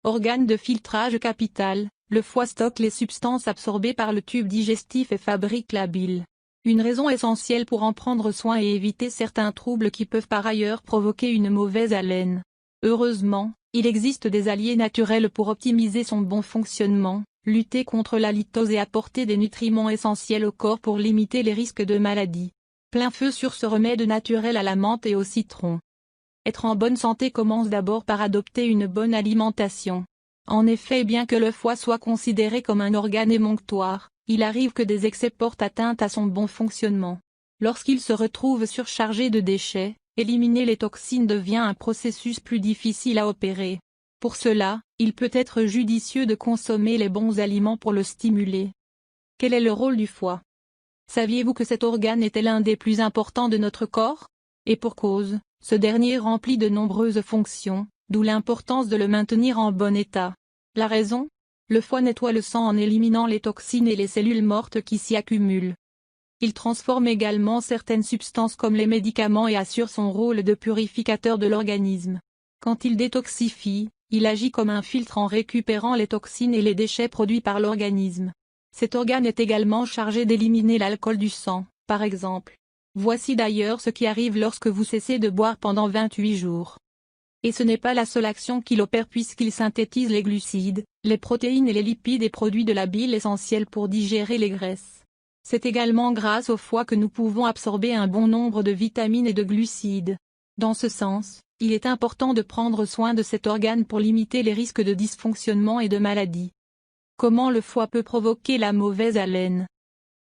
Organe de filtrage capital, le foie stocke les substances absorbées par le tube digestif et fabrique la bile. Une raison essentielle pour en prendre soin et éviter certains troubles qui peuvent par ailleurs provoquer une mauvaise haleine. Heureusement, il existe des alliés naturels pour optimiser son bon fonctionnement, lutter contre la litose et apporter des nutriments essentiels au corps pour limiter les risques de maladies. Plein feu sur ce remède naturel à la menthe et au citron. Être en bonne santé commence d'abord par adopter une bonne alimentation. En effet, bien que le foie soit considéré comme un organe émonctoire, il arrive que des excès portent atteinte à son bon fonctionnement. Lorsqu'il se retrouve surchargé de déchets, éliminer les toxines devient un processus plus difficile à opérer. Pour cela, il peut être judicieux de consommer les bons aliments pour le stimuler. Quel est le rôle du foie? Saviez-vous que cet organe était l'un des plus importants de notre corps? Et pour cause, ce dernier remplit de nombreuses fonctions, d'où l'importance de le maintenir en bon état. La raison? Le foie nettoie le sang en éliminant les toxines et les cellules mortes qui s'y accumulent. Il transforme également certaines substances comme les médicaments et assure son rôle de purificateur de l'organisme. Quand il détoxifie, il agit comme un filtre en récupérant les toxines et les déchets produits par l'organisme. Cet organe est également chargé d'éliminer l'alcool du sang, par exemple. Voici d'ailleurs ce qui arrive lorsque vous cessez de boire pendant 28 jours. Et ce n'est pas la seule action qu'il opère puisqu'il synthétise les glucides, les protéines et les lipides et produit de la bile essentielle pour digérer les graisses. C'est également grâce au foie que nous pouvons absorber un bon nombre de vitamines et de glucides. Dans ce sens, il est important de prendre soin de cet organe pour limiter les risques de dysfonctionnement et de maladies. Comment le foie peut provoquer la mauvaise haleine?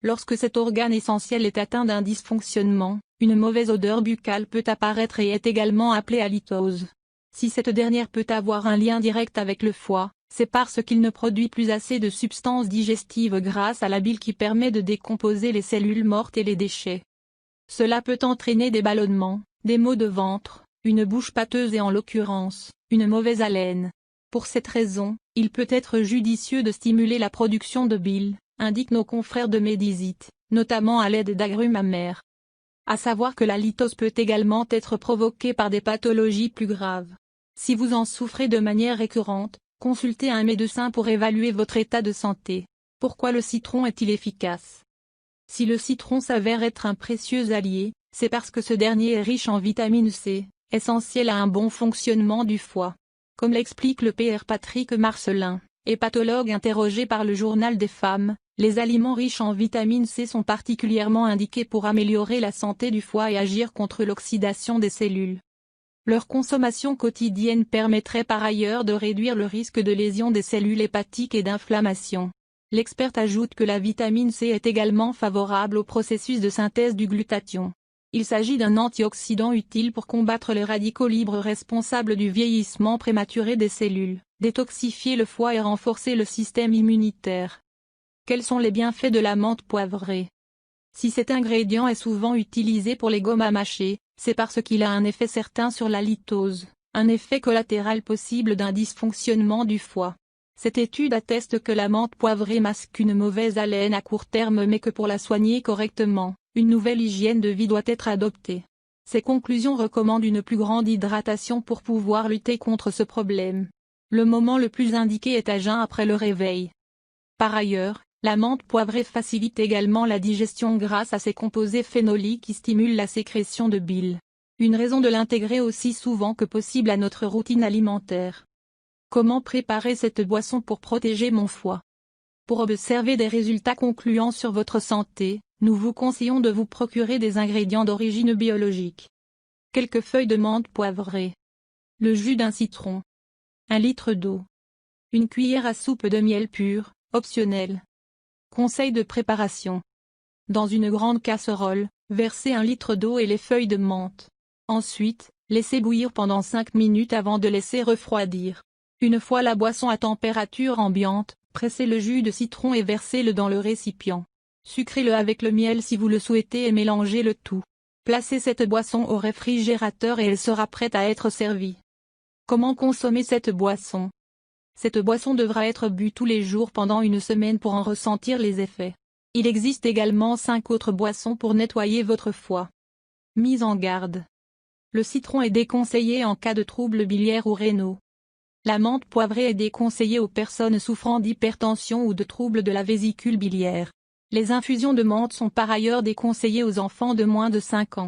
Lorsque cet organe essentiel est atteint d'un dysfonctionnement, une mauvaise odeur buccale peut apparaître et est également appelée halitose. Si cette dernière peut avoir un lien direct avec le foie, c'est parce qu'il ne produit plus assez de substances digestives grâce à la bile qui permet de décomposer les cellules mortes et les déchets. Cela peut entraîner des ballonnements, des maux de ventre, une bouche pâteuse et en l'occurrence, une mauvaise haleine. Pour cette raison, il peut être judicieux de stimuler la production de bile, indiquent nos confrères de Médisite, notamment à l'aide d'agrumes amers. À savoir que la litose peut également être provoquée par des pathologies plus graves. Si vous en souffrez de manière récurrente, consultez un médecin pour évaluer votre état de santé. Pourquoi le citron est-il efficace? Si le citron s'avère être un précieux allié, c'est parce que ce dernier est riche en vitamine C, essentielle à un bon fonctionnement du foie. Comme l'explique le Pr Patrick Marcelin, hépatologue interrogé par le Journal des femmes, les aliments riches en vitamine C sont particulièrement indiqués pour améliorer la santé du foie et agir contre l'oxydation des cellules. Leur consommation quotidienne permettrait par ailleurs de réduire le risque de lésion des cellules hépatiques et d'inflammation. L'expert ajoute que la vitamine C est également favorable au processus de synthèse du glutathion. Il s'agit d'un antioxydant utile pour combattre les radicaux libres responsables du vieillissement prématuré des cellules, détoxifier le foie et renforcer le système immunitaire. Quels sont les bienfaits de la menthe poivrée? Si cet ingrédient est souvent utilisé pour les gommes à mâcher, c'est parce qu'il a un effet certain sur la litose, un effet collatéral possible d'un dysfonctionnement du foie. Cette étude atteste que la menthe poivrée masque une mauvaise haleine à court terme mais que pour la soigner correctement, une nouvelle hygiène de vie doit être adoptée. Ces conclusions recommandent une plus grande hydratation pour pouvoir lutter contre ce problème. Le moment le plus indiqué est à jeun après le réveil. Par ailleurs, la menthe poivrée facilite également la digestion grâce à ses composés phénoliques qui stimulent la sécrétion de bile. Une raison de l'intégrer aussi souvent que possible à notre routine alimentaire. Comment préparer cette boisson pour protéger mon foie? Pour observer des résultats concluants sur votre santé, nous vous conseillons de vous procurer des ingrédients d'origine biologique. Quelques feuilles de menthe poivrée. Le jus d'un citron. 1 litre d'eau. Une cuillère à soupe de miel pur, optionnel. Conseil de préparation. Dans une grande casserole, versez 1 litre d'eau et les feuilles de menthe. Ensuite, laissez bouillir pendant 5 minutes avant de laisser refroidir. Une fois la boisson à température ambiante, pressez le jus de citron et versez-le dans le récipient. Sucrez-le avec le miel si vous le souhaitez et mélangez le tout. Placez cette boisson au réfrigérateur et elle sera prête à être servie. Comment consommer cette boisson? Cette boisson devra être bue tous les jours pendant une semaine pour en ressentir les effets. Il existe également 5 autres boissons pour nettoyer votre foie. Mise en garde. Le citron est déconseillé en cas de troubles biliaires ou rénaux. La menthe poivrée est déconseillée aux personnes souffrant d'hypertension ou de troubles de la vésicule biliaire. Les infusions de menthe sont par ailleurs déconseillées aux enfants de moins de 5 ans.